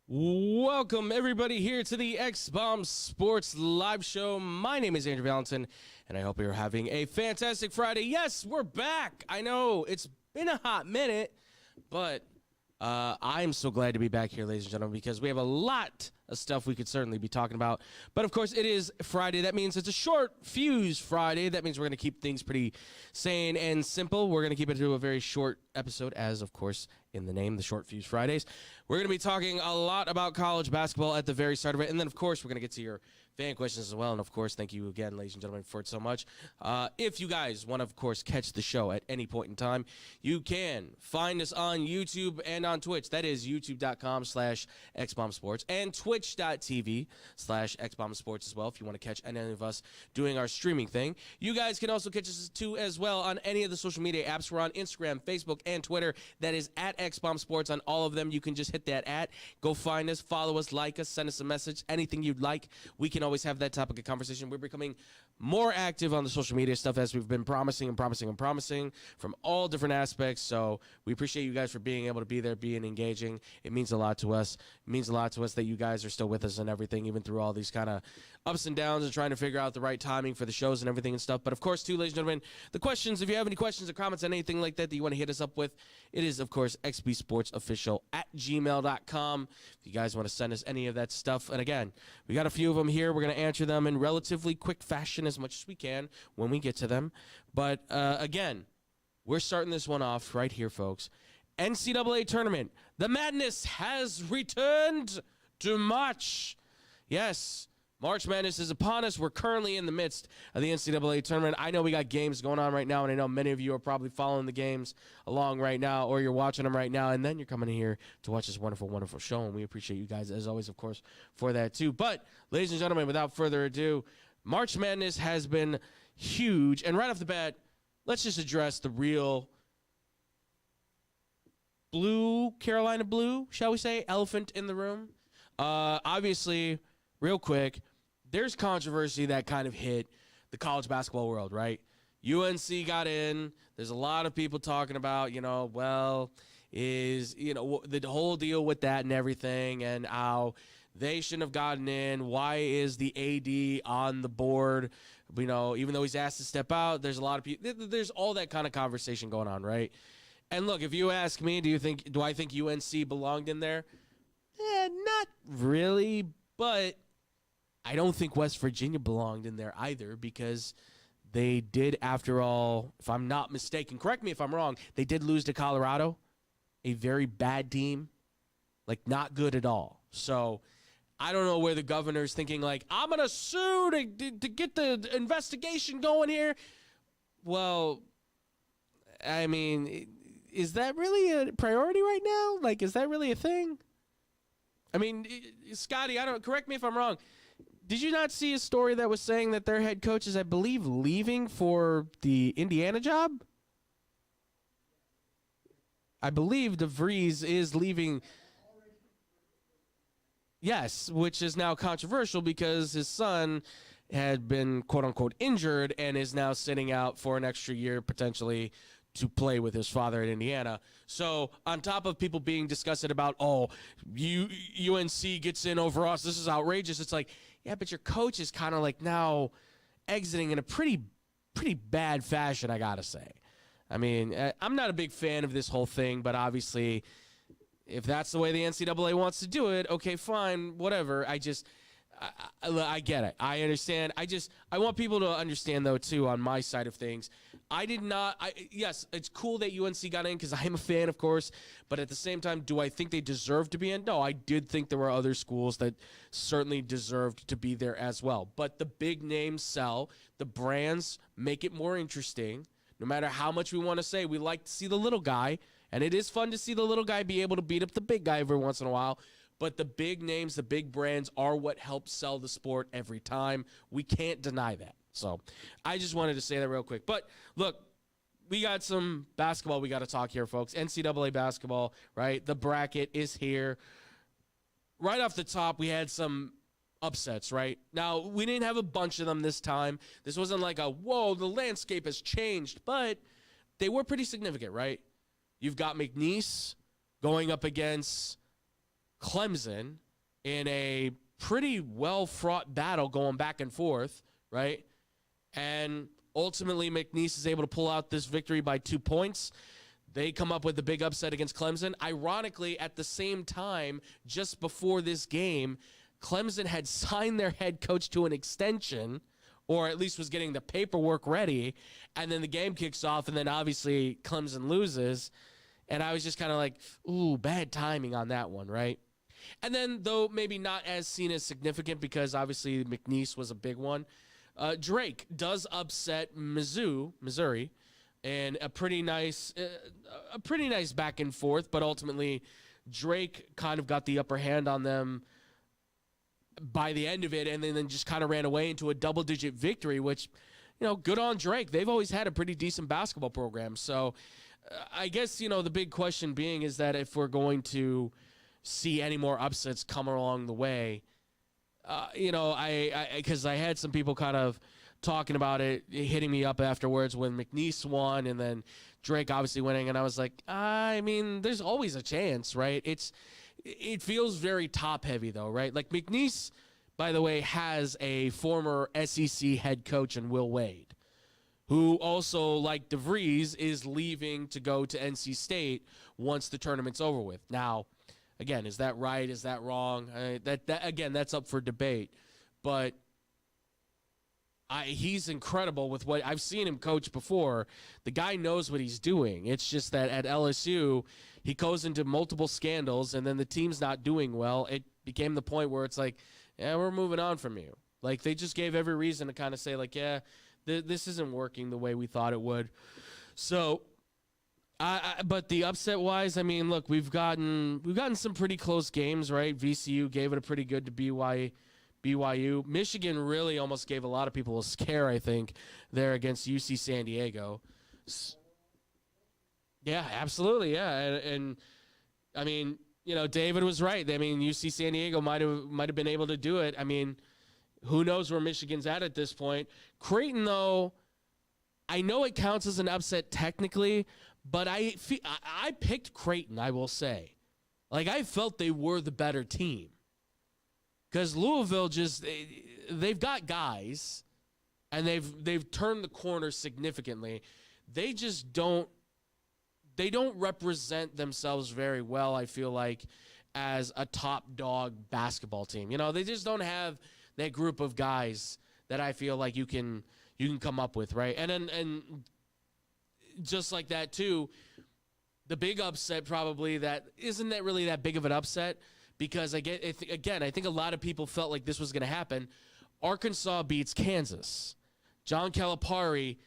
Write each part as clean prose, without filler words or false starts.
Welcome, everybody, here to the X-Bomb Sports Live Show. My name is Andrew Valentin, and I hope you're having a fantastic Friday. Yes, we're back. I know it's been a hot minute, but I'm so glad to be back here, ladies and gentlemen, because we have a lot of stuff we could certainly be talking about. But, of course, it is Friday. That means it's a short fuse Friday. That means we're going to keep things pretty sane and simple. We're going to keep it to a very short episode, as, of course, in the name, the Short Fuse Fridays. We're going to be talking a lot about college basketball at the very start of it. And then, of course, we're going to get to your fan questions as well. And, of course, thank you again, ladies and gentlemen, for it so much. If you guys want to, of course, catch the show at any point in time, you can find us on YouTube and on Twitch. That is youtube.com/xbombsports and twitch.tv/xbombsports as well if you want to catch any of us doing our streaming thing. You guys can also catch us, too, as well on any of the social media apps. We're on Instagram, Facebook, and Twitter. That is at xbombsports on all of them. You can just hit that at. Go find us, follow us, like us, send us a message, anything you'd like. We can always have that topic of conversation. We're becoming more active on the social media stuff as we've been promising from all different aspects. So we appreciate you guys for being able to be there, being engaging. It means a lot to us. It means a lot to us that you guys are still with us and everything, even through all these kind of ups and downs and trying to figure out the right timing for the shows and everything and stuff. But of course, too, ladies and gentlemen, the questions, if you have any questions or comments on anything like that you want to hit us up with, it is, of course, xbsportsofficial@gmail.com. If you guys want to send us any of that stuff. And again, we got a few of them here. We're going to answer them in relatively quick fashion as much as we can when we get to them. But again, we're starting this one off right here, folks. NCAA tournament. The madness has returned to March. Yes, March Madness is upon us. We're currently in the midst of the NCAA tournament. I know we got games going on right now, and I know many of you are probably following the games along right now, or you're watching them right now, and then you're coming in here to watch this wonderful, wonderful show, and we appreciate you guys, as always, of course, for that too. But, ladies and gentlemen, without further ado, March Madness has been huge, and right off the bat, let's just address the real Carolina blue, shall we say, elephant in the room. Obviously, real quick, there's controversy that kind of hit the college basketball world, right? UNC got in. There's a lot of people talking about, the whole deal with that and everything and how they shouldn't have gotten in. Why is the AD on the board? Even though he's asked to step out, there's a lot of people. There's all that kind of conversation going on, right? And look, if you ask me, do I think UNC belonged in there? Not really, but I don't think West Virginia belonged in there either because they did, after all, if I'm not mistaken, correct me if I'm wrong, they did lose to Colorado, a very bad team, not good at all. So I don't know where the governor's thinking, I'm going to sue to get the investigation going here. Well, I mean, is that really a priority right now? Is that really a thing? I mean, Scotty, correct me if I'm wrong. Did you not see a story that was saying that their head coach is, I believe, leaving for the Indiana job? I believe DeVries is leaving. Yes, which is now controversial because his son had been, quote-unquote, injured and is now sitting out for an extra year, potentially, to play with his father at Indiana. So on top of people being disgusted about, UNC gets in over us, this is outrageous, it's yeah, but your coach is kind of now exiting in a pretty bad fashion, I gotta say. I mean, I'm not a big fan of this whole thing, but obviously, if that's the way the NCAA wants to do it, okay, fine, whatever. I get it. I understand. I want people to understand, though, too, on my side of things. Yes, it's cool that UNC got in because I'm a fan, of course, but at the same time, do I think they deserve to be in? No, I did think there were other schools that certainly deserved to be there as well. But the big names sell. The brands make it more interesting. No matter how much we want to say, we like to see the little guy, and it is fun to see the little guy be able to beat up the big guy every once in a while. But the big names, the big brands are what help sell the sport every time. We can't deny that. So I just wanted to say that real quick. But look, we got some basketball we got to talk here, folks. NCAA basketball, right? The bracket is here. Right off the top, we had some upsets, right? Now, we didn't have a bunch of them this time. This wasn't like whoa, the landscape has changed. But they were pretty significant, right? You've got McNeese going up against Clemson in a pretty well-fraught battle going back and forth, right? And ultimately, McNeese is able to pull out this victory by 2 points. They come up with the big upset against Clemson. Ironically, at the same time, just before this game, Clemson had signed their head coach to an extension, or at least was getting the paperwork ready, and then the game kicks off, and then obviously Clemson loses. And I was just kind of like, ooh, bad timing on that one, right? And then, though maybe not as seen as significant because obviously McNeese was a big one, Drake does upset Missouri, and a pretty nice back and forth, but ultimately Drake kind of got the upper hand on them by the end of it, and then just kind of ran away into a double-digit victory, which, good on Drake. They've always had a pretty decent basketball program. So I guess, the big question being is that if we're going to see any more upsets come along the way, because I had some people kind of talking about it, hitting me up afterwards when McNeese won and then Drake obviously winning, and I was like, there's always a chance, right? It feels very top-heavy, though, right? Like, McNeese, by the way, has a former SEC head coach in Will Wade, who also, like DeVries, is leaving to go to NC State once the tournament's over with. Now, again, is that right? Is that wrong? Again, that's up for debate. But he's incredible with what I've seen him coach before. The guy knows what he's doing. It's just that at LSU, he goes into multiple scandals, and then the team's not doing well. It became the point where it's like, yeah, we're moving on from you. Like, they just gave every reason to kind of say, like, yeah, this isn't working the way we thought it would. So, but the upset-wise, look, we've gotten some pretty close games, right? VCU gave it a pretty good to BYU. Michigan really almost gave a lot of people a scare, I think, there against UC San Diego. Yeah, absolutely, yeah. And David was right. UC San Diego might have been able to do it. Who knows where Michigan's at this point. Creighton, though, I know it counts as an upset technically, but I picked Creighton, I will say. Like, I felt they were the better team. Because Louisville they've got guys, and they've turned the corner significantly. They just don't represent themselves very well, I feel like, as a top dog basketball team. They just don't have that group of guys that I feel like you can come up with, right? And just like that too, the big upset probably that isn't that really that big of an upset. Because, I think a lot of people felt like this was going to happen. Arkansas beats Kansas. John Calipari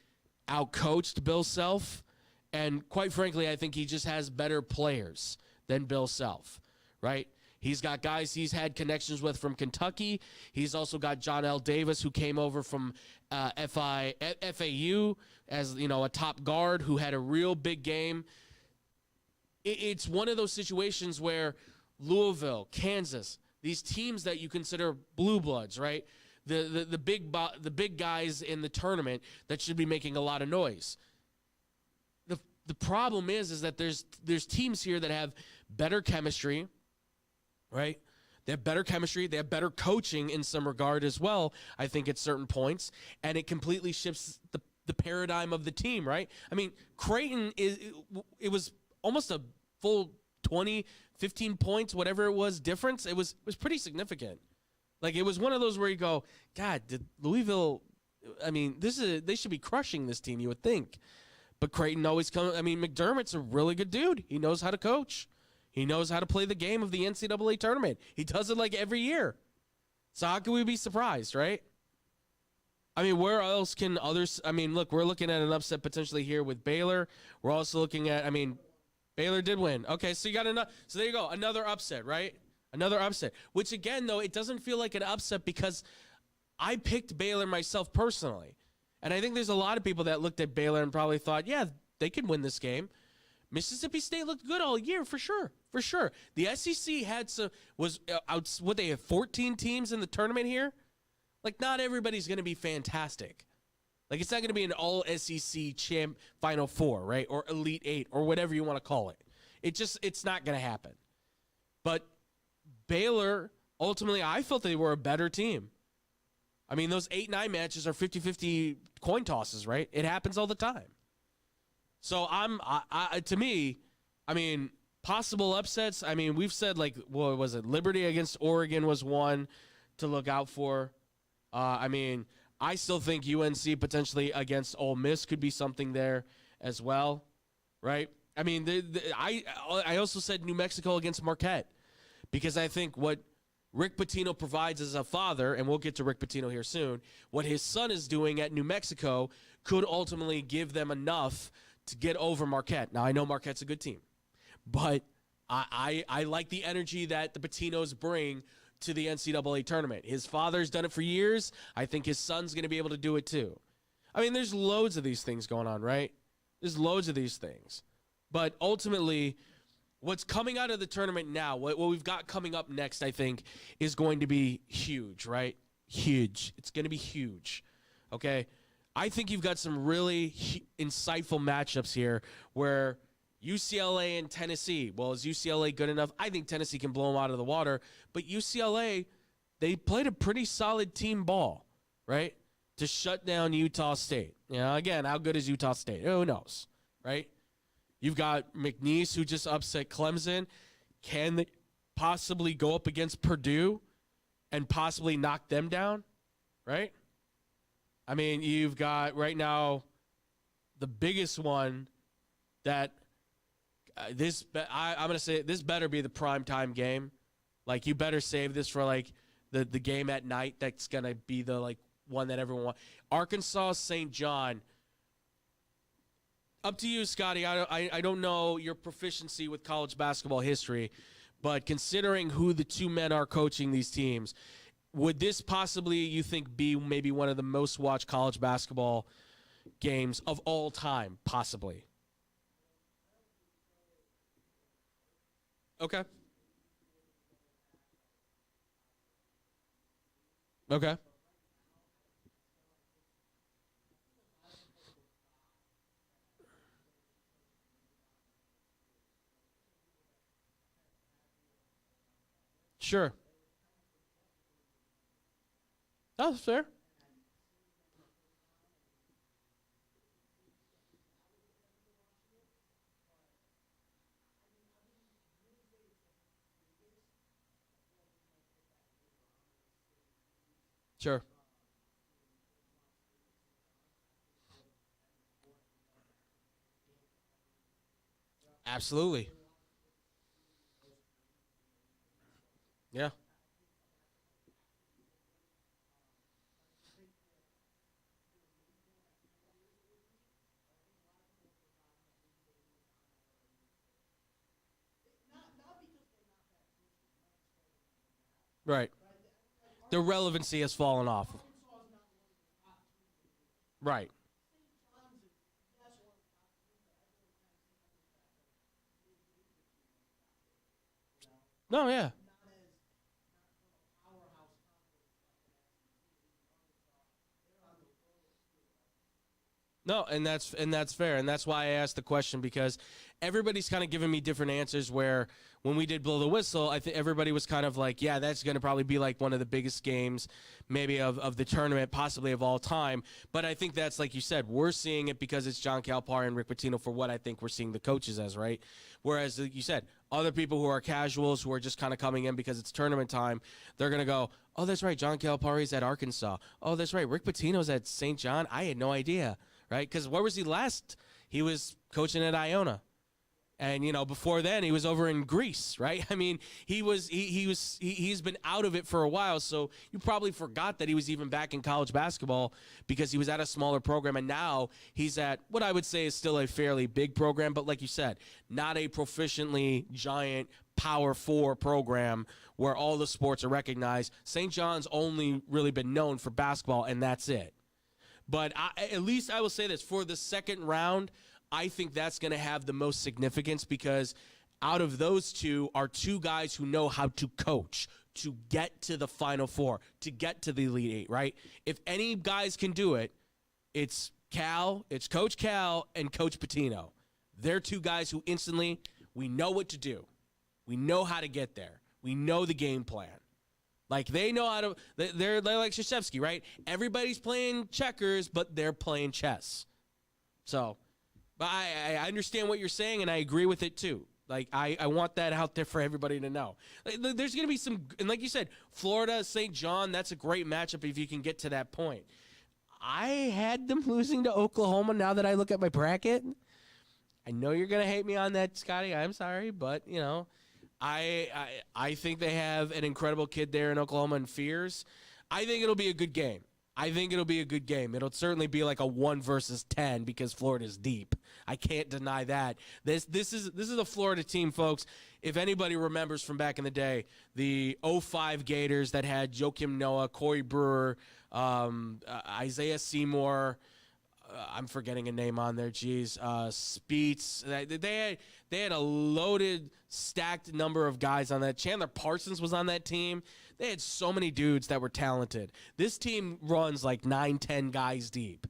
outcoached Bill Self, and quite frankly, I think he just has better players than Bill Self, right? He's got guys he's had connections with from Kentucky. He's also got John L. Davis, who came over from FAU as, a top guard who had a real big game. It's one of those situations where Louisville, Kansas, these teams that you consider blue bloods, right? The big guys in the tournament that should be making a lot of noise. The problem is that there's teams here that have better chemistry, right? They have better chemistry. They have better coaching in some regard as well, I think, at certain points, and it completely shifts the paradigm of the team, right? Creighton it was almost a full 20, 15 points, whatever it was, difference. It was pretty significant. Like, it was one of those where you go, God, did Louisville, they should be crushing this team, you would think. But Creighton always comes, McDermott's a really good dude. He knows how to coach. He knows how to play the game of the NCAA tournament. He does it like every year. So how can we be surprised, right? Where else can others, look, we're looking at an upset potentially here with Baylor. We're also looking at, Baylor did win. Okay, so you got another. So there you go, another upset, right? Another upset. Which again, though, it doesn't feel like an upset because I picked Baylor myself personally, and I think there's a lot of people that looked at Baylor and probably thought, yeah, they can win this game. Mississippi State looked good all year for sure. The SEC they have 14 teams in the tournament here. Like, not everybody's going to be fantastic. Like, it's not going to be an all-SEC champ Final Four, right? Or Elite Eight, or whatever you want to call it. It's not going to happen. But Baylor, ultimately, I felt they were a better team. I mean, those 8-9 matches are 50-50 coin tosses, right? It happens all the time. So to me, I mean, possible upsets. I mean, we've said like, what was it? Liberty against Oregon was one to look out for. I mean, I still think UNC potentially against Ole Miss could be something there as well, right? I mean, I also said New Mexico against Marquette because I think what Rick Pitino provides as a father, and we'll get to Rick Pitino here soon, what his son is doing at New Mexico could ultimately give them enough to get over Marquette. Now, I know Marquette's a good team, but I like the energy that the Patinos bring to the NCAA tournament. His father's done it for years. I think his son's going to be able to do it too. I mean, there's loads of these things going on, right? There's loads of these things. But ultimately, what's coming out of the tournament now, what we've got coming up next, I think, is going to be huge, right? Huge. It's going to be huge, okay? I think you've got some really insightful matchups here where UCLA and Tennessee, well, is UCLA good enough? I think Tennessee can blow them out of the water, but UCLA, they played a pretty solid team ball, right, to shut down Utah State. You know, again, how good is Utah State? Who knows, right? You've got McNeese, who just upset Clemson. Can they possibly go up against Purdue and possibly knock them down, right? I mean, you've got right now the biggest one that I'm going to say this better be the primetime game. Like, you better save this for, like, the game at night that's going to be the, like, one that everyone wants. Arkansas, St. John. Up to you, Scotty. I don't know your proficiency with college basketball history, but considering who the two men are coaching these teams, would this possibly, you think, be maybe one of the most watched college basketball games of all time, possibly? Okay. Okay. Sure. That's fair. Sure. Absolutely. Yeah. Right. The relevancy has fallen off. Right. No, yeah. No, and that's fair, and that's why I asked the question, because everybody's kind of giving me different answers. Where when we did blow the whistle, I think everybody was kind of like, yeah, that's going to probably be like one of the biggest games, maybe of the tournament, possibly of all time. But I think that's, like you said, we're seeing it because it's John Calipari and Rick Pitino for what I think we're seeing the coaches as, right? Whereas, like you said, other people who are casuals, who are just kind of coming in because it's tournament time, they're going to go, oh, that's right, John Calipari's at Arkansas. Oh, that's right, Rick Pitino's at St. John. I had no idea. Right? Because where was he last? He was coaching at Iona. And, you know, before then he was over in Greece, right? I mean, he's been out of it for a while, so you probably forgot that he was even back in college basketball because he was at a smaller program, and now he's at what I would say is still a fairly big program, but like you said, not a proficiently giant Power 4 program where all the sports are recognized. St. John's only really been known for basketball, and that's it. But at least I will say this, for the second round, I think that's going to have the most significance because out of those two are two guys who know how to coach, to get to the Final Four, to get to the Elite Eight, right? If any guys can do it, it's Coach Cal and Coach Pitino. They're two guys who instantly, we know what to do. We know how to get there, We know the game plan. Like, they know how to – they're like Krzyzewski, right? Everybody's playing checkers, but they're playing chess. So, but I understand what you're saying, and I agree with it too. Like, I want that out there for everybody to know. There's going to be some – and like you said, Florida, St. John, that's a great matchup if you can get to that point. I had them losing to Oklahoma now that I look at my bracket. I know you're going to hate me on that, Scotty. I'm sorry, but, you know – I think they have an incredible kid there in Oklahoma and Fears. I think it'll be a good game. It'll certainly be like a 1 versus 10 because Florida's deep. I can't deny that. This is a Florida team, folks. If anybody remembers from back in the day, the 05 Gators that had Joakim Noah, Corey Brewer, Isaiah Seymour. I'm forgetting a name on there. Speets. They had a loaded, stacked number of guys on that. Chandler Parsons was on that team. They had so many dudes that were talented. This team runs like 9-10 guys deep.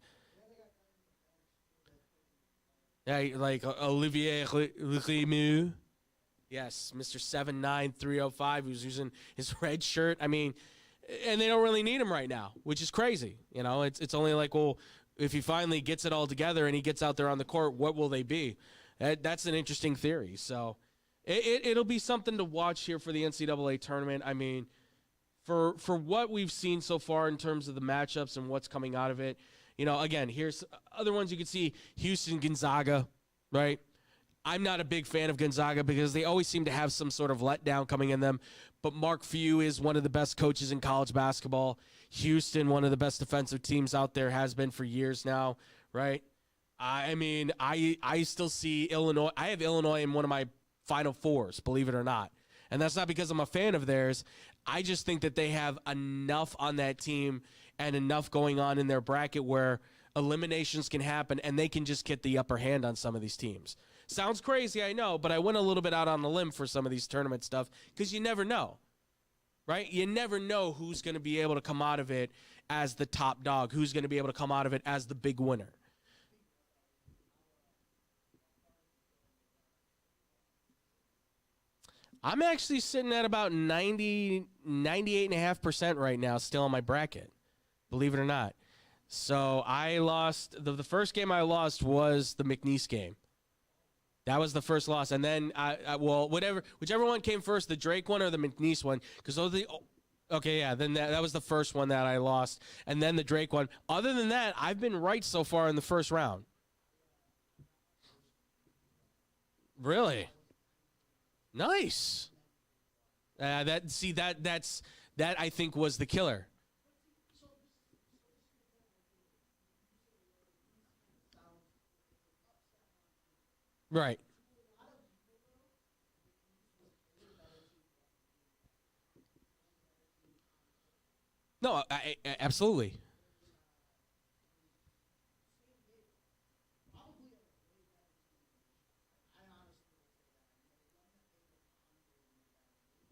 Yeah, like Olivier Rimou. Yes, Mr. 7'9", 305, who's using his red shirt. I mean, and they don't really need him right now, which is crazy. You know, it's only like, well, if he finally gets it all together and he gets out there on the court, what will they be? That's an interesting theory. So it'll be something to watch here for the NCAA tournament. I mean, for what we've seen so far in terms of the matchups and what's coming out of it, you know, again, here's other ones you can see. Houston, Gonzaga, right? I'm not a big fan of Gonzaga because they always seem to have some sort of letdown coming in them. But Mark Few is one of the best coaches in college basketball. Houston, one of the best defensive teams out there, has been for years now, right? I mean, I still see Illinois. I have Illinois in one of my Final Fours, believe it or not. And that's not because I'm a fan of theirs. I just think that they have enough on that team and enough going on in their bracket where eliminations can happen and they can just get the upper hand on some of these teams. Sounds crazy, I know, but I went a little bit out on the limb for some of these tournament stuff because you never know, right? You never know who's going to be able to come out of it as the top dog, who's going to be able to come out of it as the big winner. I'm actually sitting at about 98.5% right now, still on my bracket, believe it or not. So I lost, the first game I lost was the McNeese game. That was the first loss. And then, whichever one came first, the Drake one or the McNeese one, because those are the, okay, yeah, then that was the first one that I lost, and then the Drake one. Other than that, I've been right so far in the first round. Really? Nice. That I think was the killer. Right. No, absolutely.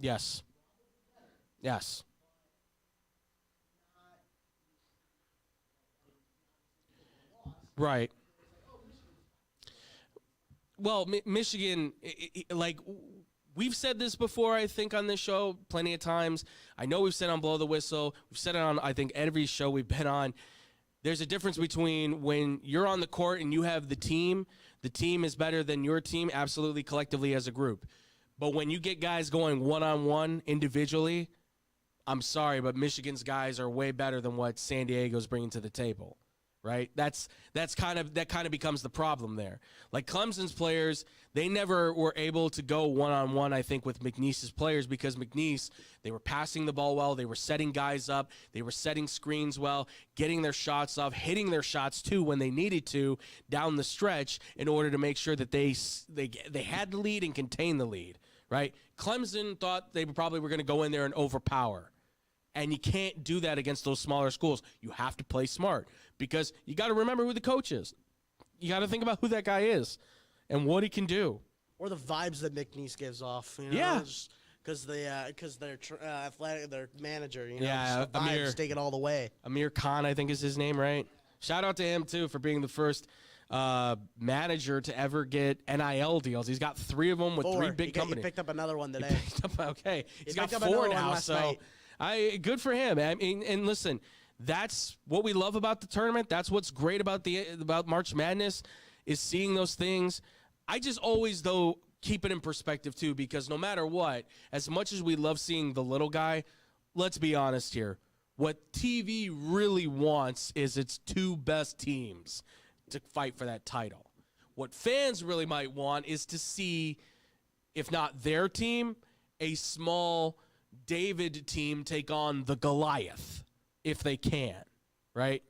Yes. Yes. Right. Well, Michigan, like we've said this before, I think, on this show plenty of times. I know we've said on Blow the Whistle. We've said it on, I think, every show we've been on. There's a difference between when you're on the court and you have the team is better than your team, absolutely, collectively as a group. But when you get guys going one-on-one individually, I'm sorry, but Michigan's guys are way better than what San Diego's bringing to the table, right? that kind of becomes the problem there. Like Clemson's players, they never were able to go one-on-one, I think, with McNeese's players because McNeese, they were passing the ball well, they were setting guys up, they were setting screens well, getting their shots off, hitting their shots too when they needed to down the stretch in order to make sure that they had the lead and contain the lead, right? Clemson thought they probably were going to go in there and overpower. And you can't do that against those smaller schools. You have to play smart because you got to remember who the coach is. You got to think about who that guy is and what he can do. Or the vibes that McNeese gives off. You know, yeah. Because they're athletic, their manager. You know, yeah, the vibes take it all the way. Amir Khan, I think is his name, right? Shout out to him, too, for being the first manager to ever get NIL deals. He's got 3 of them with 3 big companies. He picked up another one today. Okay, he's got picked up 4 another one now. last So, good for him. I mean, and listen, that's what we love about the tournament. That's what's great about March Madness is seeing those things. I just always, though, keep it in perspective, too, because no matter what, as much as we love seeing the little guy, let's be honest here. What TV really wants is its 2 best teams to fight for that title. What fans really might want is to see, if not their team, a small David team take on the Goliath, if they can, right?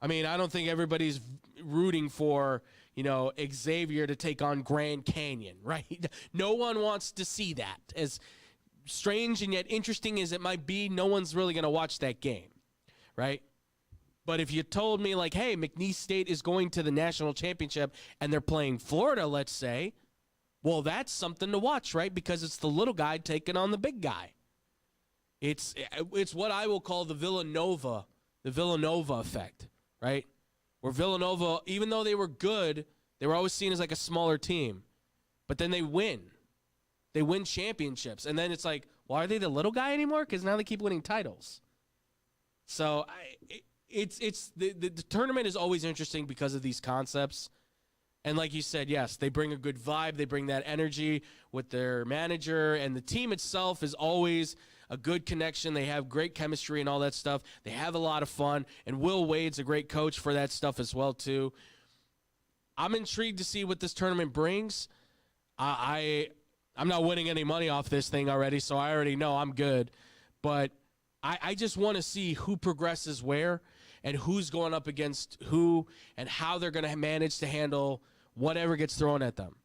I mean, I don't think everybody's rooting for, Xavier to take on Grand Canyon, right? No one wants to see that. As strange and yet interesting as it might be, no one's really going to watch that game, right? But if you told me, like, hey, McNeese State is going to the national championship and they're playing Florida, let's say, well, that's something to watch, right? Because it's the little guy taking on the big guy. It's what I will call the Villanova effect, right? Where Villanova, even though they were good, they were always seen as like a smaller team. But then they win. They win championships. And then it's like, well, are they the little guy anymore? Because now they keep winning titles. So the tournament is always interesting because of these concepts. And like you said, yes, they bring a good vibe. They bring that energy with their manager. And the team itself is always a good connection. They have great chemistry and all that stuff. They have a lot of fun. And Will Wade's a great coach for that stuff as well, too. I'm intrigued to see what this tournament brings. I'm not winning any money off this thing already, so I already know I'm good. But I just want to see who progresses where and who's going up against who and how they're going to manage to handle whatever gets thrown at them.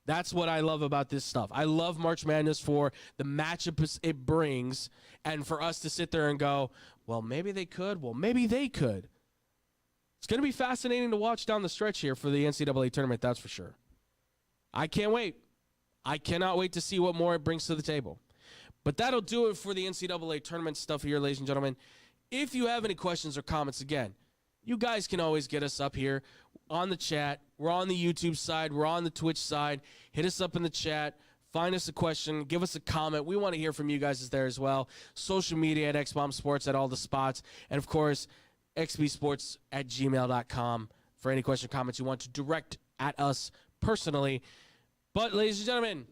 That's what I love about this stuff. I love March Madness for the matchups it brings and for us to sit there and go, well, maybe they could. Well, maybe they could. It's going to be fascinating to watch down the stretch here for the NCAA tournament, that's for sure. I can't wait. I cannot wait to see what more it brings to the table. But that'll do it for the NCAA tournament stuff here, ladies and gentlemen. If you have any questions or comments, again, you guys can always get us up here on the chat. We're on the YouTube side. We're on the Twitch side. Hit us up in the chat. Find us a question. Give us a comment. We want to hear from you guys there as well. Social media at XBomb Sports at all the spots. And, of course, xbsports@gmail.com for any question or comments you want to direct at us personally. But, ladies and gentlemen,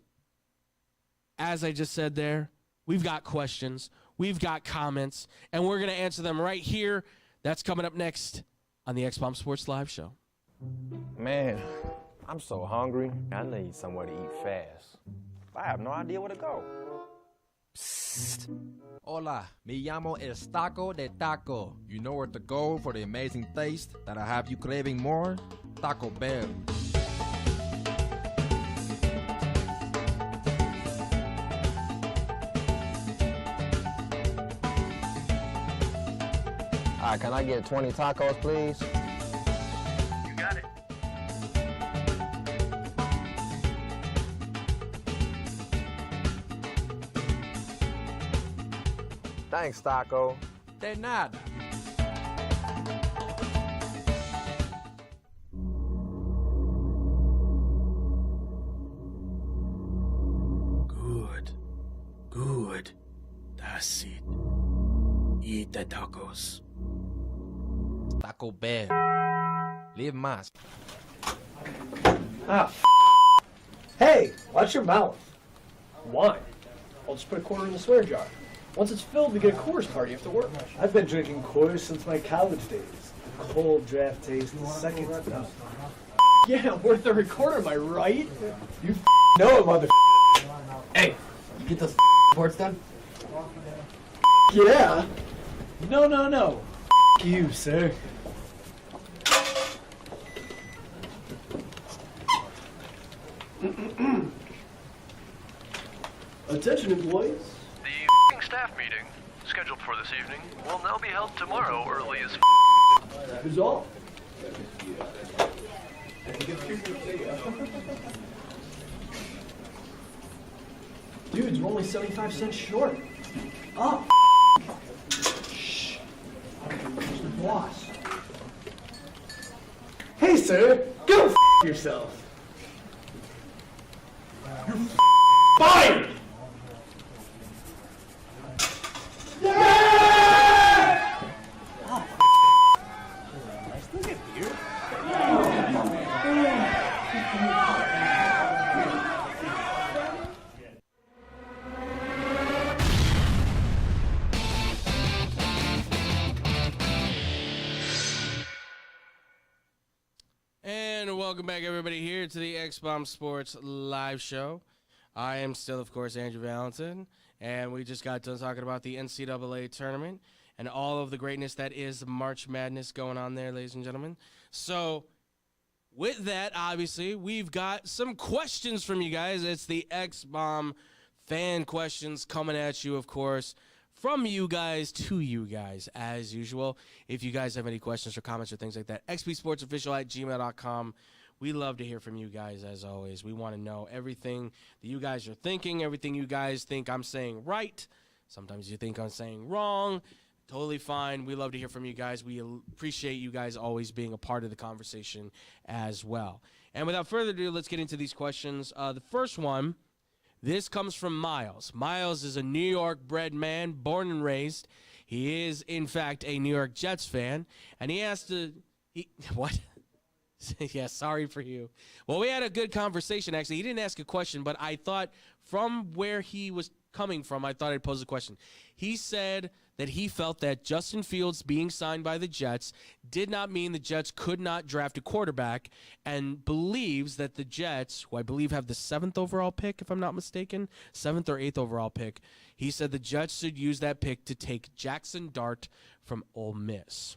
as I just said there, we've got questions. We've got comments. And we're going to answer them right here. That's coming up next on the XBomb Sports Live Show. Man, I'm so hungry. I need somewhere to eat fast. I have no idea where to go. Psst. Hola, me llamo El Taco de Taco. You know where to go for the amazing taste that'll have you craving more? Taco Bell. All right, can I get 20 tacos, please? You got it. Thanks, Taco. De nada. Good. That's it. Eat the tacos. Taco Bell. Live más. Ah, hey, watch your mouth. Wine. I'll just put a quarter in the swear jar. Once it's filled, we get a Coors party after work. I've been drinking Coors since my college days. The cold draft taste is second to none. Yeah, worth the recorder, am I right? You know it, mother. Hey, You get those reports done? yeah. No. You, sir. Attention, employees. The staff meeting, scheduled for this evening, will now be held tomorrow early as Who's all? Dudes, we're only 75 cents short. Oh, shh. Mr. Boss. Hey, sir. yourself. You're fired! And welcome back, everybody, here to the X-Bomb Sports live show. I am still, of course, Andrew Valentin, and we just got done talking about the NCAA tournament and all of the greatness that is March Madness going on there, ladies and gentlemen. So, with that, obviously, we've got some questions from you guys. It's the X-Bomb fan questions coming at you, of course, from you guys to you guys, as usual. If you guys have any questions or comments or things like that, xbsportsofficial@gmail.com. We love to hear from you guys, as always. We want to know everything that you guys are thinking, everything you guys think I'm saying right. Sometimes you think I'm saying wrong. Totally fine. We love to hear from you guys. We appreciate you guys always being a part of the conversation as well. And without further ado, let's get into these questions. The first one, this comes from Miles. Miles is a New York-bred man, born and raised. He is, in fact, a New York Jets fan. And he asked what? Yeah, sorry for you. Well, we had a good conversation, actually. He didn't ask a question, but I thought from where he was coming from, I thought I'd pose a question. He said that he felt that Justin Fields being signed by the Jets did not mean the Jets could not draft a quarterback, and believes that the Jets, who I believe have the 7th overall pick, if I'm not mistaken, 7th or 8th overall pick, he said the Jets should use that pick to take Jackson Dart from Ole Miss.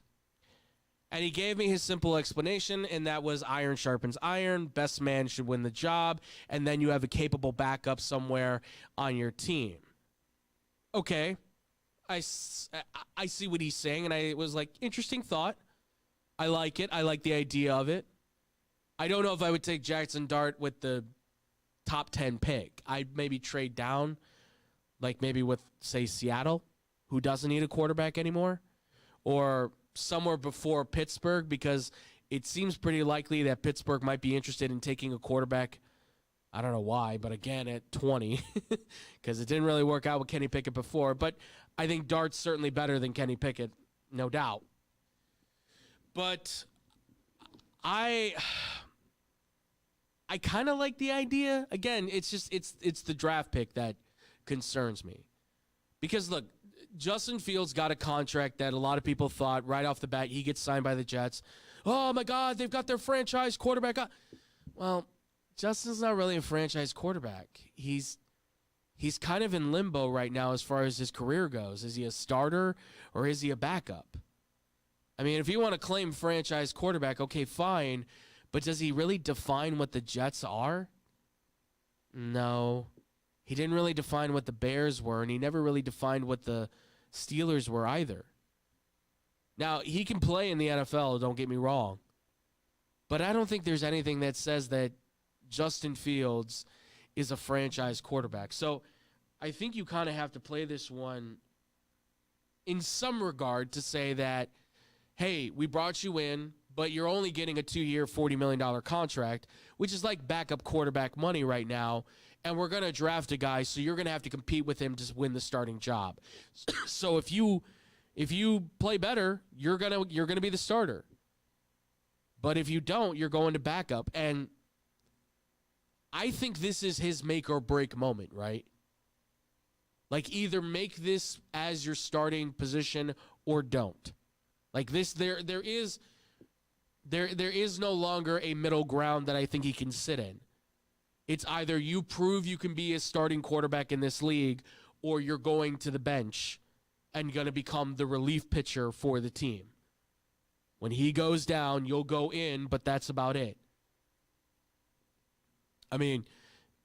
And he gave me his simple explanation, and that was iron sharpens iron, best man should win the job, and then you have a capable backup somewhere on your team. Okay, I see what he's saying, and I was like, interesting thought. I like it. I like the idea of it. I don't know if I would take Jackson Dart with the top 10 pick. I'd maybe trade down, like maybe with, say, Seattle, who doesn't need a quarterback anymore, or somewhere before Pittsburgh, because it seems pretty likely that Pittsburgh might be interested in taking a quarterback. I don't know why, but again, at 20, because it didn't really work out with Kenny Pickett before. But I think Dart's certainly better than Kenny Pickett, no doubt. But I kind of like the idea. Again, it's just it's the draft pick that concerns me. Because look, Justin Fields got a contract that a lot of people thought right off the bat he gets signed by the Jets. Oh, my God, they've got their franchise quarterback. Well, Justin's not really a franchise quarterback. He's kind of in limbo right now as far as his career goes. Is he a starter or is he a backup? I mean, if you want to claim franchise quarterback, okay, fine. But does he really define what the Jets are? No. He didn't really define what the Bears were, and he never really defined what the Steelers were either. Now, he can play in the NFL, don't get me wrong. But I don't think there's anything that says that Justin Fields is a franchise quarterback. So I think you kind of have to play this one in some regard to say that, hey, we brought you in, but you're only getting a 2-year, $40 million contract, which is like backup quarterback money right now. And we're going to draft a guy, so you're going to have to compete with him to win the starting job. So if you play better, you're going to be the starter. But if you don't, you're going to backup. And I think this is his make or break moment, right? Like either make this as your starting position or don't. Like this, there is no longer a middle ground that I think he can sit in. It's either you prove you can be a starting quarterback in this league, or you're going to the bench and going to become the relief pitcher for the team. When he goes down, you'll go in, but that's about it. I mean,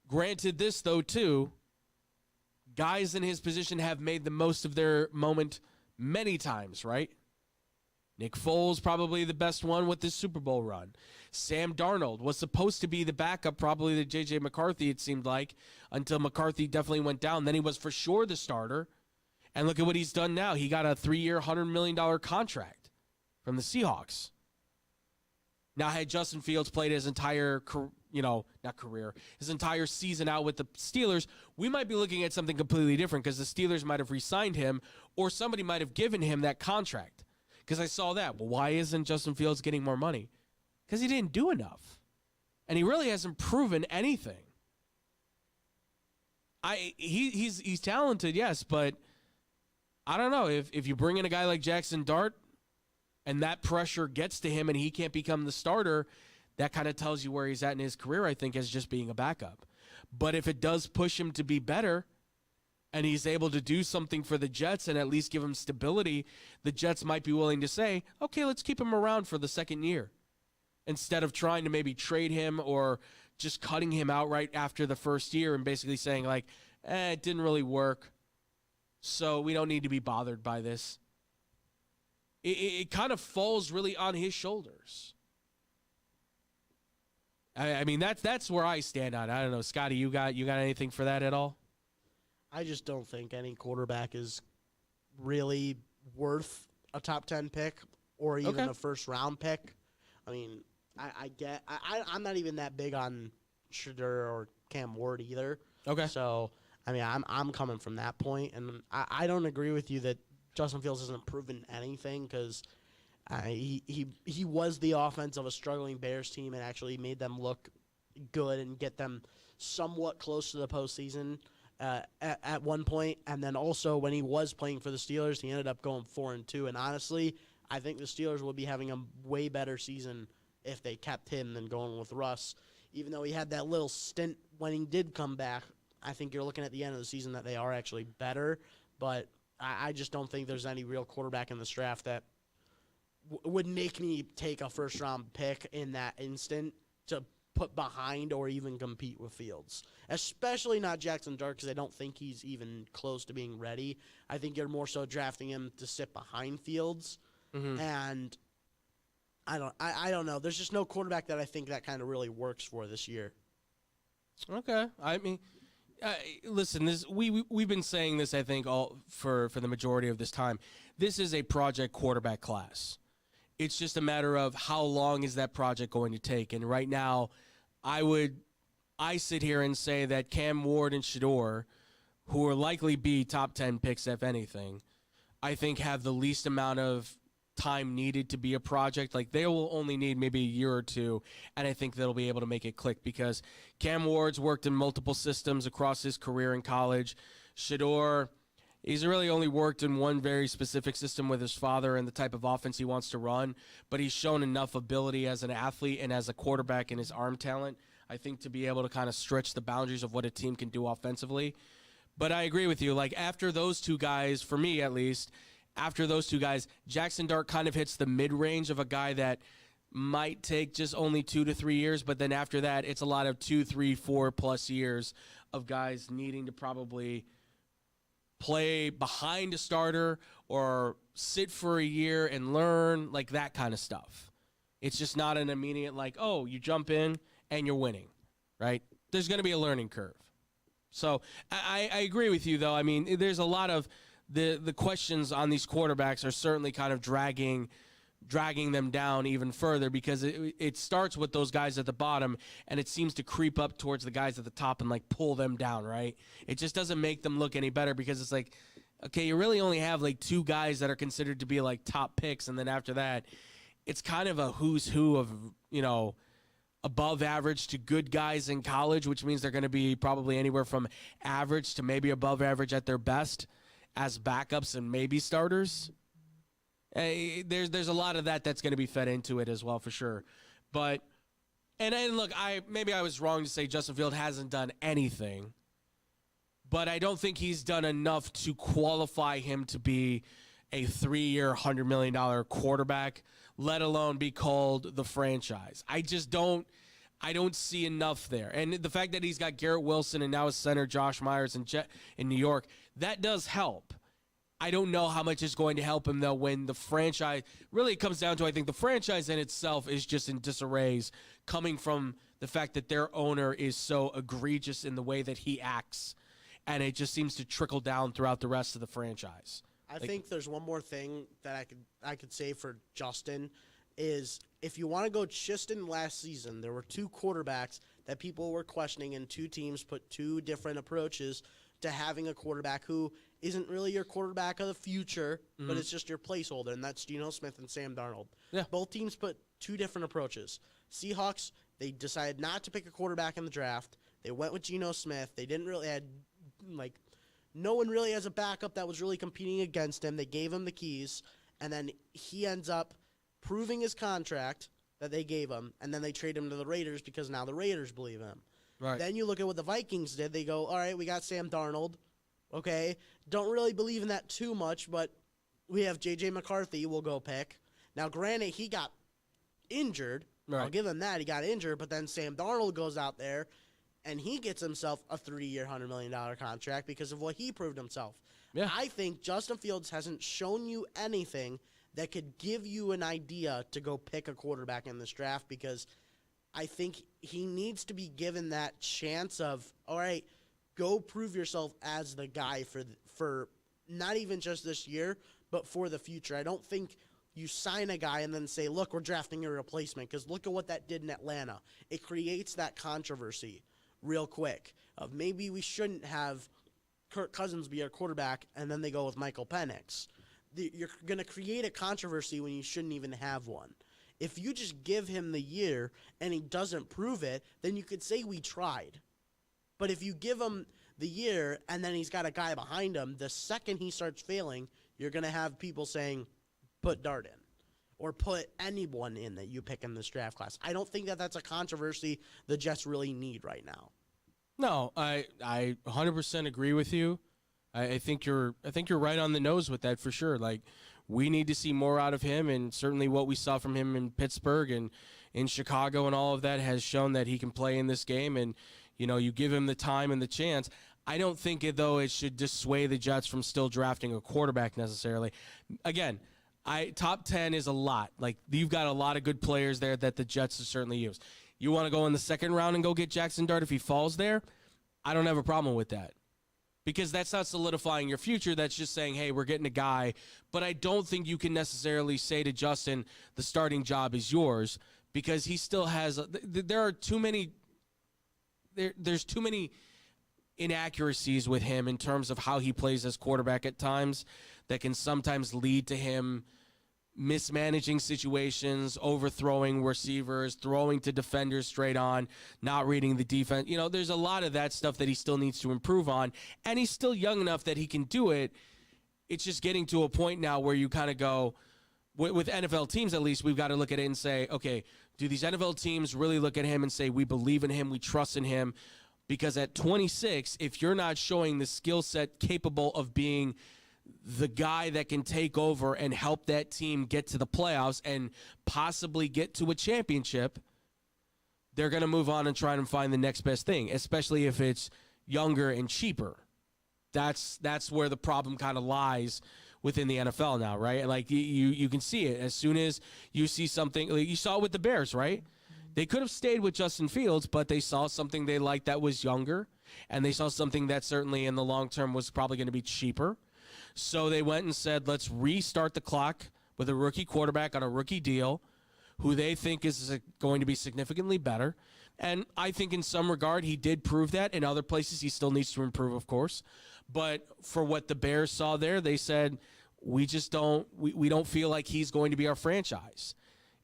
granted this, though, too, guys in his position have made the most of their moment many times, right? Nick Foles, probably the best one with this Super Bowl run. Sam Darnold was supposed to be the backup, probably to J.J. McCarthy, it seemed like, until McCarthy definitely went down. Then he was for sure the starter. And look at what he's done now. He got a 3-year, $100 million contract from the Seahawks. Now, had Justin Fields played his entire, his entire season out with the Steelers, we might be looking at something completely different because the Steelers might have re-signed him or somebody might have given him that contract. Because I saw that. Well, why isn't Justin Fields getting more money? Because he didn't do enough. And he really hasn't proven anything. He's talented, yes, but I don't know. If you bring in a guy like Jackson Dart and that pressure gets to him and he can't become the starter, that kind of tells you where he's at in his career, I think, as just being a backup. But if it does push him to be better and he's able to do something for the Jets and at least give him stability, the Jets might be willing to say, okay, let's keep him around for the second year instead of trying to maybe trade him or just cutting him outright after the first year and basically saying, like, it didn't really work, so we don't need to be bothered by this. It kind of falls really on his shoulders. I mean, that's where I stand on it. I don't know, Scotty, you got anything for that at all? I just don't think any quarterback is really worth a top 10 pick or even a first-round pick. I mean, I'm not even that big on Shedeur or Cam Ward either. Okay. So, I mean, I'm coming from that point, and I don't agree with you that Justin Fields hasn't proven anything because he was the offense of a struggling Bears team and actually made them look good and get them somewhat close to the postseason at one point. And then also when he was playing for the Steelers, he ended up going 4-2. And honestly, I think the Steelers will be having a way better season if they kept him than going with Russ. Even though he had that little stint when he did come back, I think you're looking at the end of the season that they are actually better. But I just don't think there's any real quarterback in this draft that would make me take a first-round pick in that instant to put behind or even compete with Fields. Especially not Jackson Dart because I don't think he's even close to being ready. I think you're more so drafting him to sit behind Fields. Mm-hmm. And I don't know. There's just no quarterback that I think that kind of really works for this year. Okay. I mean, listen, we've been saying this, I think, all for the majority of this time. This is a project quarterback class. It's just a matter of how long is that project going to take. And right now, I sit here and say that Cam Ward and Shedeur, who will likely be top 10 picks, if anything, I think have the least amount of time needed to be a project. Like, they will only need maybe a year or two, and I think they'll be able to make it click because Cam Ward's worked in multiple systems across his career in college. Shedeur, he's really only worked in one very specific system with his father and the type of offense he wants to run, but he's shown enough ability as an athlete and as a quarterback in his arm talent, I think, to be able to kind of stretch the boundaries of what a team can do offensively. But I agree with you. Like, after those two guys, for me at least, after those two guys, Jackson Dart kind of hits the mid-range of a guy that might take just only 2 to 3 years, but then after that, it's a lot of 2, 3, 4+ years of guys needing to probably play behind a starter or sit for a year and learn, like that kind of stuff. It's just not an immediate, like, oh, you jump in and you're winning, right? There's going to be a learning curve. So I agree with you, though. I mean, there's a lot of the questions on these quarterbacks are certainly kind of dragging them down even further because it starts with those guys at the bottom and it seems to creep up towards the guys at the top and like pull them down, right? It just doesn't make them look any better because it's like, okay, you really only have like 2 guys that are considered to be like top picks, and then after that, it's kind of a who's who of, above average to good guys in college, which means they're going to be probably anywhere from average to maybe above average at their best as backups and maybe starters. There's a lot of that's going to be fed into it as well, for sure. But and look, maybe I was wrong to say Justin Fields hasn't done anything, but I don't think he's done enough to qualify him to be a 3-year, $100 million quarterback, let alone be called the franchise. I don't see enough there. And the fact that he's got Garrett Wilson and now his center Josh Myers in New York, that does help. I don't know how much is going to help him, though, when the franchise really comes down to, I think the franchise in itself is just in disarrays, coming from the fact that their owner is so egregious in the way that he acts, and it just seems to trickle down throughout the rest of the franchise. I think there's one more thing that I could say for Justin is if you want to go just in last season, there were 2 quarterbacks that people were questioning, and 2 teams put 2 different approaches to having a quarterback who isn't really your quarterback of the future, but it's just your placeholder, and that's Geno Smith and Sam Darnold. Yeah. Both teams put 2 different approaches. Seahawks, they decided not to pick a quarterback in the draft. They went with Geno Smith. They didn't really had, no one really has a backup that was really competing against him. They gave him the keys, and then he ends up proving his contract that they gave him, and then they trade him to the Raiders because now the Raiders believe him. Right. Then you look at what the Vikings did. They go, all right, we got Sam Darnold. Okay, don't really believe in that too much, but we have J.J. McCarthy we'll go pick. Now, granted, he got injured. Right. I'll give him that. He got injured, but then Sam Darnold goes out there, and he gets himself a 3-year, $100 million contract because of what he proved himself. Yeah. I think Justin Fields hasn't shown you anything that could give you an idea to go pick a quarterback in this draft because I think he needs to be given that chance of, all right, go prove yourself as the guy for not even just this year, but for the future. I don't think you sign a guy and then say, look, we're drafting a replacement, because look at what that did in Atlanta. It creates that controversy real quick of maybe we shouldn't have Kirk Cousins be our quarterback, and then they go with Michael Penix. You're going to create a controversy when you shouldn't even have one. If you just give him the year and he doesn't prove it, then you could say we tried. But if you give him the year and then he's got a guy behind him, the second he starts failing, you're going to have people saying, put Dart in or put anyone in that you pick in this draft class. I don't think that that's a controversy the Jets really need right now. No, I 100% agree with you. I think you're right on the nose with that for sure. Like, we need to see more out of him, and certainly what we saw from him in Pittsburgh and in Chicago and all of that has shown that he can play in this game, and you give him the time and the chance. I don't think though it should dissuade the Jets from still drafting a quarterback necessarily. Again, top 10 is a lot. Like, you've got a lot of good players there that the Jets have certainly used. You want to go in the second round and go get Jackson Dart if he falls there? I don't have a problem with that. Because that's not solidifying your future. That's just saying, hey, we're getting a guy. But I don't think you can necessarily say to Justin, the starting job is yours, because he still has there are too many there's too many inaccuracies with him in terms of how he plays as quarterback at times that can sometimes lead to him mismanaging situations, overthrowing receivers, throwing to defenders straight on, not reading the defense. There's a lot of that stuff that he still needs to improve on, and he's still young enough that he can do it. It's just getting to a point now where you kind of go, with NFL teams at least, we've got to look at it and say, okay, do these NFL teams really look at him and say, we believe in him, we trust in him? Because at 26, if you're not showing the skill set capable of being the guy that can take over and help that team get to the playoffs and possibly get to a championship, they're going to move on and try and find the next best thing, especially if it's younger and cheaper. That's where the problem kind of lies within the NFL now, right? Like, you can see it as soon as you see something. Like you saw it with the Bears, right? They could have stayed with Justin Fields, but they saw something they liked that was younger, and they saw something that certainly in the long term was probably going to be cheaper. So they went and said, let's restart the clock with a rookie quarterback on a rookie deal who they think is going to be significantly better. And I think in some regard he did prove that. In other places he still needs to improve, of course. But for what the Bears saw there, they said, we don't feel like he's going to be our franchise.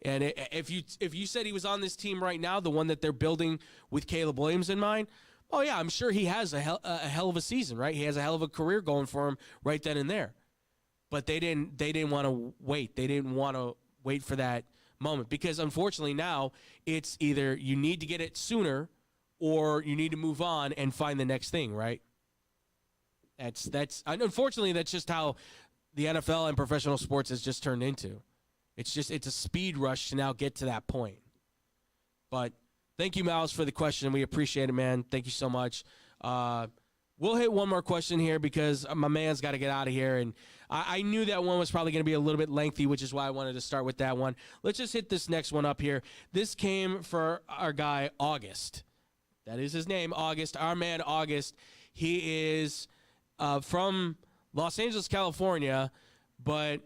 And if you said he was on this team right now, the one that they're building with Caleb Williams in mind, oh yeah, I'm sure he has a hell of a season, right? He has a hell of a career going for him right then and there. But they didn't want to wait. They didn't want to wait for that moment, because unfortunately now it's either you need to get it sooner or you need to move on and find the next thing, right? That's unfortunately that's just how the NFL and professional sports has just turned into. It's a speed rush to now get to that point. But thank you, Miles, for the question. We appreciate it, man. Thank you so much. We'll hit one more question here because my man's got to get out of here. And I knew that one was probably going to be a little bit lengthy, which is why I wanted to start with that one. Let's just hit this next one up here. This came for our guy, August. That is his name, August. Our man, August. He is from Los Angeles, California, but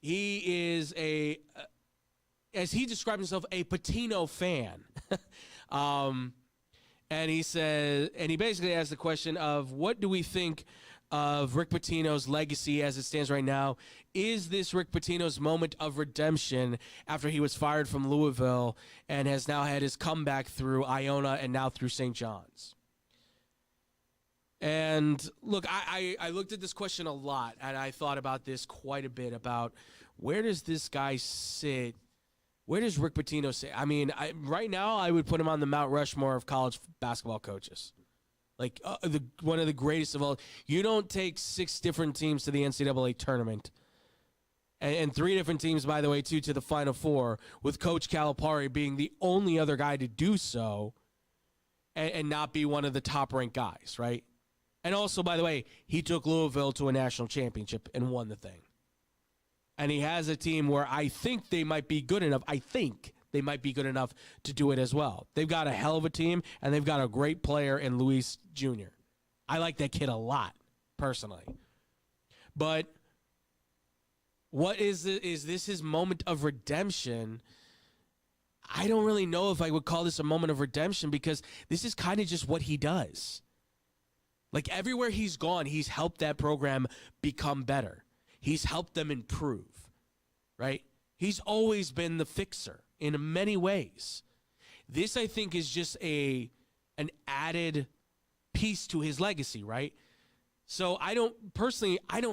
he is as he described himself, a Pitino fan. And he basically asked the question of, what do we think of Rick Pitino's legacy as it stands right now? Is this Rick Pitino's moment of redemption after he was fired from Louisville and has now had his comeback through Iona and now through St. John's? And look, I looked at this question a lot, and I thought about this quite a bit, about where does this guy sit? Where does Rick Pitino sit? I mean, right now I would put him on the Mount Rushmore of college basketball coaches. Like, one of the greatest of all. You don't take 6 different teams to the NCAA tournament, and 3 different teams, by the way, too, to the Final Four, with Coach Calipari being the only other guy to do so, and not be one of the top-ranked guys, right? And also, by the way, he took Louisville to a national championship and won the thing. And he has a team where I think they might be good enough. I think they might be good enough to do it as well. They've got a hell of a team, and they've got a great player in Luis Jr. I like that kid a lot, personally. But what is this his moment of redemption? I don't really know if I would call this a moment of redemption, because this is kind of just what he does. Like, everywhere he's gone, he's helped that program become better. He's helped them improve, right? He's always been the fixer in many ways. This, I think, is just an added piece to his legacy, right? So I don't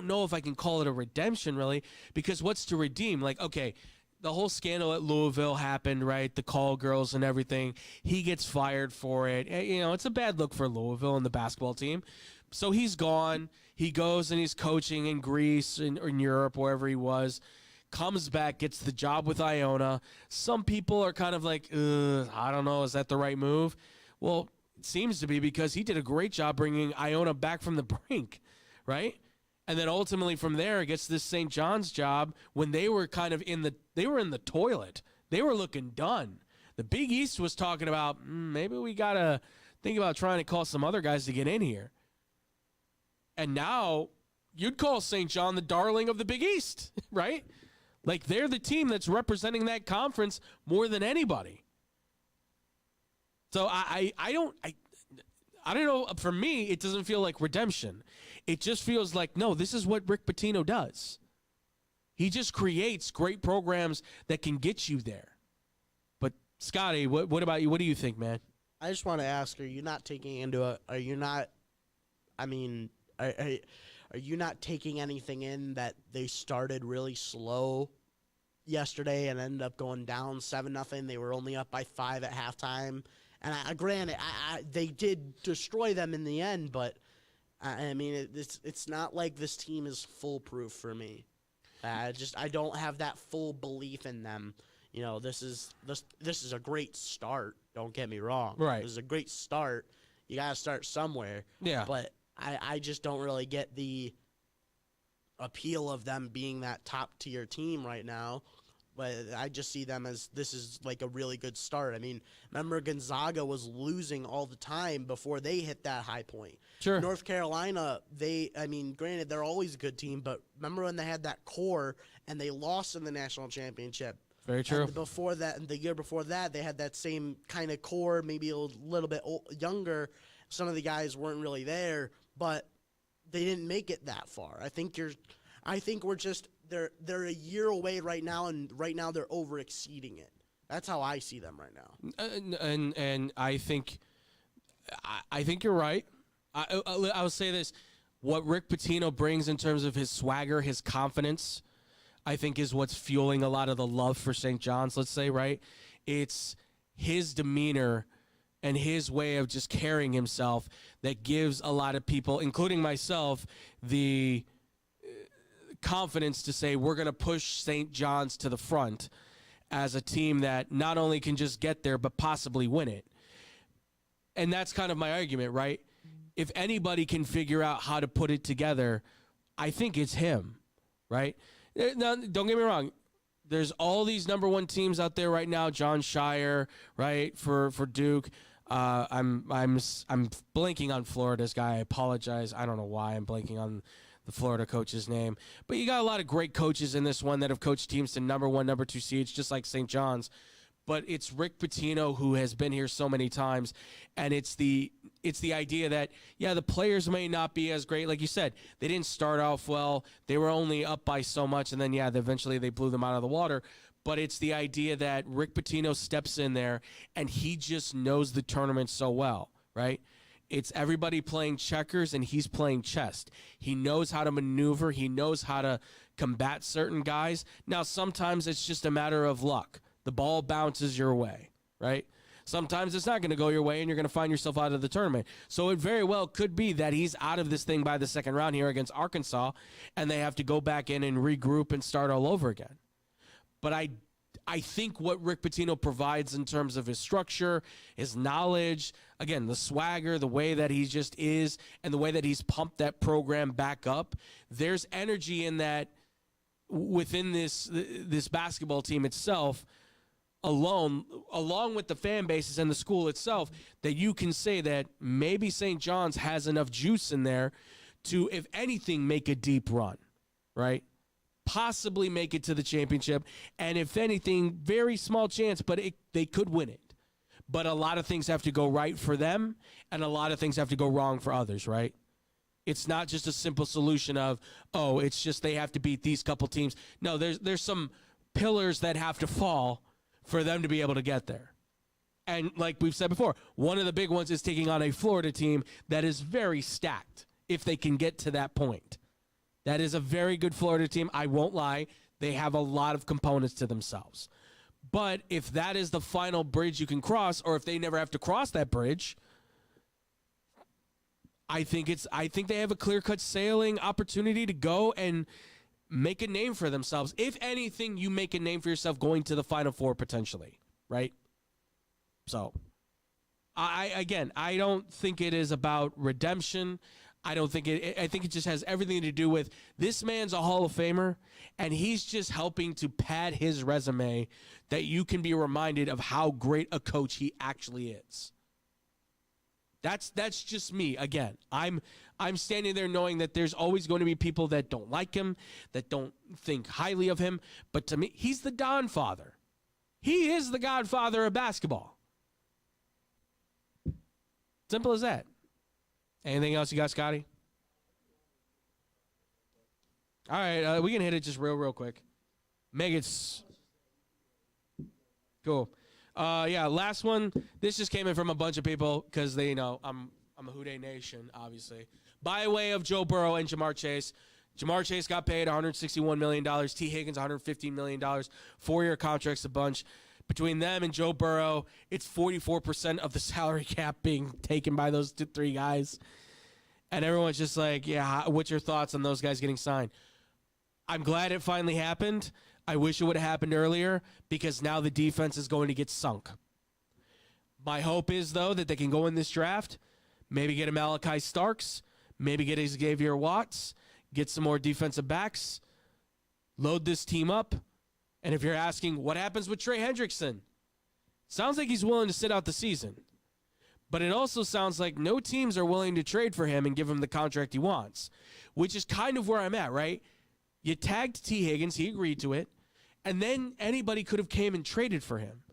know if I can call it a redemption, really, because what's to redeem? Like, okay, the whole scandal at Louisville happened, right? The call girls and everything. He gets fired for it. You know, it's a bad look for Louisville and the basketball team. So he's gone. He goes and he's coaching in Greece or in Europe, wherever he was. Comes back, gets the job with Iona. Some people are kind of like, I don't know, is that the right move? Well, it seems to be, because he did a great job bringing Iona back from the brink, right? And then ultimately from there gets this St. John's job when they were kind of in the toilet. They were looking done. The Big East was talking about, maybe we got to think about trying to call some other guys to get in here. And now you'd call St. John the darling of the Big East, right? Like, they're the team that's representing that conference more than anybody. So I don't know. For me, it doesn't feel like redemption. It just feels like, no, this is what Rick Pitino does. He just creates great programs that can get you there. But, Scotty, what about you? What do you think, man? I just want to ask, are you not taking anything in that they started really slow yesterday and ended up going down 7-0? They were only up by 5 at halftime. And granted, they did destroy them in the end, but I mean, it's not like this team is foolproof for me. I don't have that full belief in them. You know, this is a great start. Don't get me wrong. Right. This is a great start. You got to start somewhere. Yeah. But I just don't really get the appeal of them being that top tier team right now. But I just see them as, this is like a really good start. I mean, remember Gonzaga was losing all the time before they hit that high point. Sure. North Carolina, granted, they're always a good team, but remember when they had that core and they lost in the national championship? Very true. And before that, and the year before that, they had that same kind of core, maybe a little bit younger. Some of the guys weren't really there, but they didn't make it that far. I think we're just, they're a year away right now, and right now they're over exceeding it. That's how I see them right now. And I think you're right. I'll say this: what Rick Pitino brings in terms of his swagger, his confidence, I think is what's fueling a lot of the love for St. John's. Let's say, right? It's his demeanor and his way of just carrying himself that gives a lot of people, including myself, the confidence to say we're going to push St. John's to the front as a team that not only can just get there but possibly win it. And that's kind of my argument, right? If anybody can figure out how to put it together, I think it's him, right? Now, don't get me wrong. There's all these number one teams out there right now. John Shire, right, for Duke. I'm blanking on Florida's guy. I apologize. I don't know why I'm blanking on the Florida coach's name. But you got a lot of great coaches in this one that have coached teams to number 1, number 2 seeds, just like St. John's. But it's Rick Pitino who has been here so many times, and it's the idea that, yeah, the players may not be as great. Like you said, they didn't start off well. They were only up by so much, and then, yeah, eventually they blew them out of the water. But it's the idea that Rick Pitino steps in there, and he just knows the tournament so well, right? It's everybody playing checkers, and he's playing chess. He knows how to maneuver. He knows how to combat certain guys. Now, sometimes it's just a matter of luck. The ball bounces your way, right? Sometimes it's not going to go your way, and you're going to find yourself out of the tournament. So it very well could be that he's out of this thing by the second round here against Arkansas, and they have to go back in and regroup and start all over again. But I think what Rick Pitino provides in terms of his structure, his knowledge, again, the swagger, the way that he just is, and the way that he's pumped that program back up, there's energy in that within this basketball team itself, along with the fan bases and the school itself, that you can say that maybe St. John's has enough juice in there to, if anything, make a deep run, right? Possibly make it to the championship, and if anything, very small chance, but they could win it. But a lot of things have to go right for them, and a lot of things have to go wrong for others, right? It's not just a simple solution of, oh, it's just they have to beat these couple teams. No, there's some pillars that have to fall for them to be able to get there. And like we've said before, one of the big ones is taking on a Florida team that is very stacked if they can get to that point. That is a very good Florida team. I won't lie. They have a lot of components to themselves. But if that is the final bridge you can cross, or if they never have to cross that bridge, I think they have a clear-cut sailing opportunity to go and make a name for themselves. If anything, you make a name for yourself going to the Final Four potentially, right? So, I don't think it is about redemption. I think it just has everything to do with this man's a Hall of Famer, and he's just helping to pad his resume that you can be reminded of how great a coach he actually is. That's just me. Again, I'm standing there knowing that there's always going to be people that don't like him, that don't think highly of him. But to me, he's the Don Father. He is the godfather of basketball. Simple as that. Anything else you got, Scotty? All right, we can hit it just real quick. Maggots. Cool. Yeah, last one. This just came in from a bunch of people because they know I'm a Houday Nation, obviously. By way of Joe Burrow and Jamar Chase. Jamar Chase got paid $161 million. T. Higgins, $115 million. 4-year contracts, a bunch. Between them and Joe Burrow, it's 44% of the salary cap being taken by those 3 guys. And everyone's just like, yeah, what's your thoughts on those guys getting signed? I'm glad it finally happened. I wish it would have happened earlier because now the defense is going to get sunk. My hope is, though, that they can go in this draft, maybe get a Malachi Starks, maybe get a Xavier Watts, get some more defensive backs, load this team up. And if you're asking what happens with Trey Hendrickson, sounds like he's willing to sit out the season. But it also sounds like no teams are willing to trade for him and give him the contract he wants, which is kind of where I'm at, right? You tagged T. Higgins, he agreed to it, and then anybody could have came and traded for him.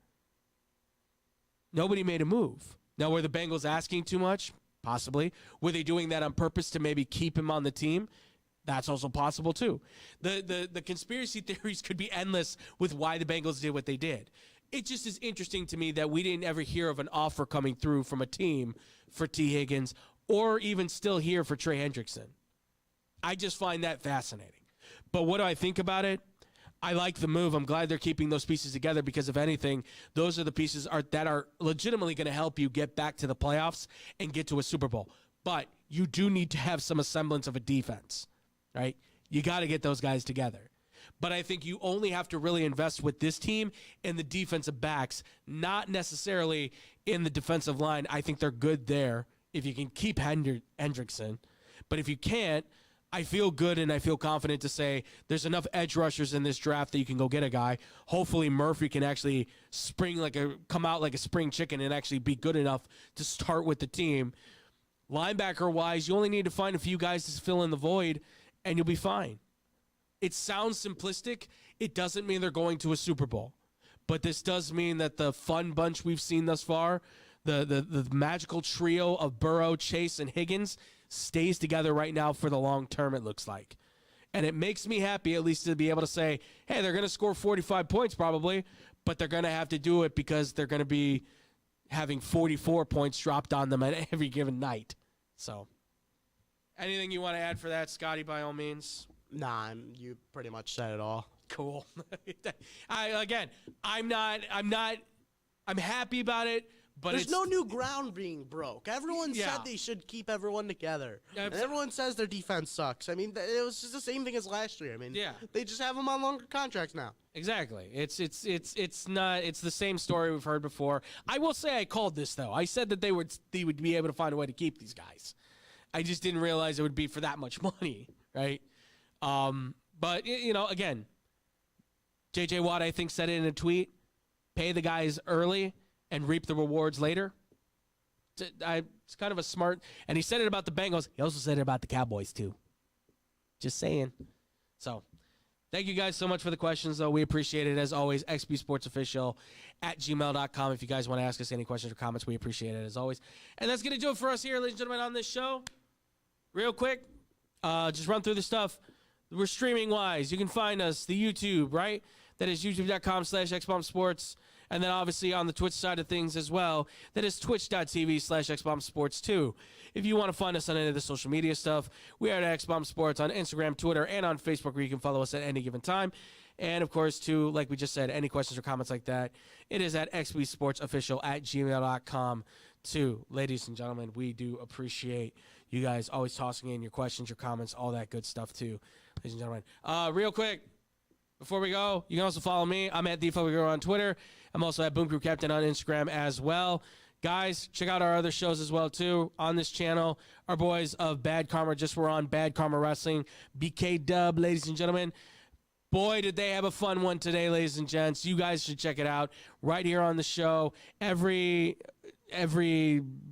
Nobody made a move. Now, were the Bengals asking too much? Possibly. Were they doing that on purpose to maybe keep him on the team? That's also possible, too. The conspiracy theories could be endless with why the Bengals did what they did. It just is interesting to me that we didn't ever hear of an offer coming through from a team for T. Higgins or even still here for Trey Hendrickson. I just find that fascinating. But what do I think about it? I like the move. I'm glad they're keeping those pieces together because, if anything, those are the pieces that are legitimately going to help you get back to the playoffs and get to a Super Bowl. But you do need to have some semblance of a defense, right? You got to get those guys together. But I think you only have to really invest with this team in the defensive backs, not necessarily in the defensive line. I think they're good there if you can keep Hendrickson. But if you can't, I feel good and I feel confident to say there's enough edge rushers in this draft that you can go get a guy. Hopefully Murphy can actually come out like a spring chicken and actually be good enough to start with the team. Linebacker-wise, you only need to find a few guys to fill in the void, and you'll be fine. It sounds simplistic. It doesn't mean they're going to a Super Bowl. But this does mean that the fun bunch we've seen thus far, the magical trio of Burrow, Chase, and Higgins, stays together right now for the long term, it looks like. And it makes me happy at least to be able to say, hey, they're going to score 45 points probably, but they're going to have to do it because they're going to be having 44 points dropped on them at every given night. So, anything you want to add for that, Scotty, by all means? Nah, you pretty much said it all. Cool. I'm happy about it, but there's no new ground being broke. Everyone said they should keep everyone together. And everyone says their defense sucks. I mean, it was just the same thing as last year. I mean, they just have them on longer contracts now. Exactly. It's the same story we've heard before. I will say I called this though. I said that they would be able to find a way to keep these guys. I just didn't realize it would be for that much money, right? But again, J.J. Watt, I think, said it in a tweet, pay the guys early and reap the rewards later. It's kind of a smart, and he said it about the Bengals. He also said it about the Cowboys, too. Just saying. So, thank you guys so much for the questions, though. We appreciate it. As always, xbsportsofficial@gmail.com. If you guys want to ask us any questions or comments, we appreciate it, as always. And that's going to do it for us here, ladies and gentlemen, on this show. Real quick, just run through the stuff. We're streaming-wise. You can find us, the YouTube, right? That is youtube.com/xbombsports. And then obviously on the Twitch side of things as well, that is twitch.tv/xbombsports2. If you want to find us on any of the social media stuff, we are at XBomb Sports on Instagram, Twitter, and on Facebook, where you can follow us at any given time. And, of course, too, like we just said, any questions or comments like that, it is at xbsportsofficial@gmail.com, too. Ladies and gentlemen, we do appreciate you guys always tossing in your questions, your comments, all that good stuff, too. Ladies and gentlemen, real quick, before we go, you can also follow me. I'm at TheFuckGirl on Twitter. I'm also at Boom Crew Captain on Instagram as well. Guys, check out our other shows as well, too, on this channel. Our boys of Bad Karma just were on Bad Karma Wrestling. BK Dub, ladies and gentlemen. Boy, did they have a fun one today, ladies and gents. You guys should check it out right here on the show every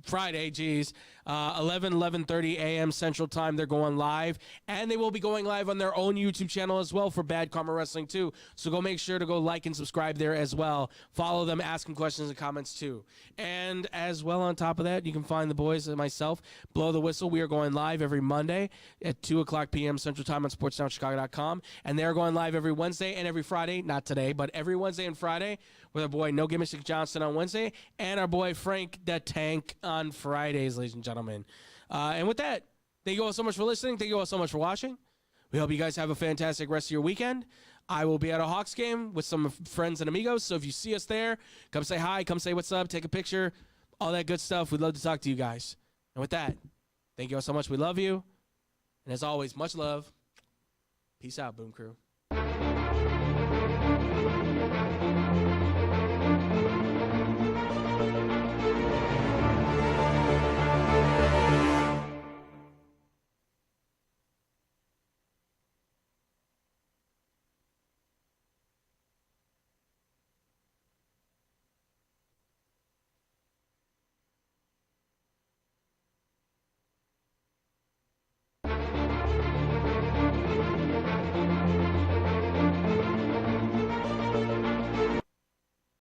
Friday, 11:30 a.m. Central Time. They're going live, and they will be going live on their own YouTube channel as well for Bad Karma Wrestling too. So go make sure to go like and subscribe there as well. Follow them, ask them questions and comments too. And as well, on top of that, you can find the boys and myself, Blow the Whistle. We are going live every Monday at 2:00 p.m. Central Time on SportsNowChicago.com, and they're going live every Wednesday and every Friday. Not today, but every Wednesday and Friday with our boy No Gimmicks Johnson on Wednesday and our boy Frank the Tank on Fridays, ladies and gentlemen. And with that, thank you all so much for listening. Thank you all so much for watching. We hope you guys have a fantastic rest of your weekend. I will be at a Hawks game with some friends and amigos, so if you see us there, come say hi, come say what's up, take a picture, all that good stuff. We'd love to talk to you guys. And with that, thank you all so much. We love you. And as always, much love. Peace out, Boom Crew.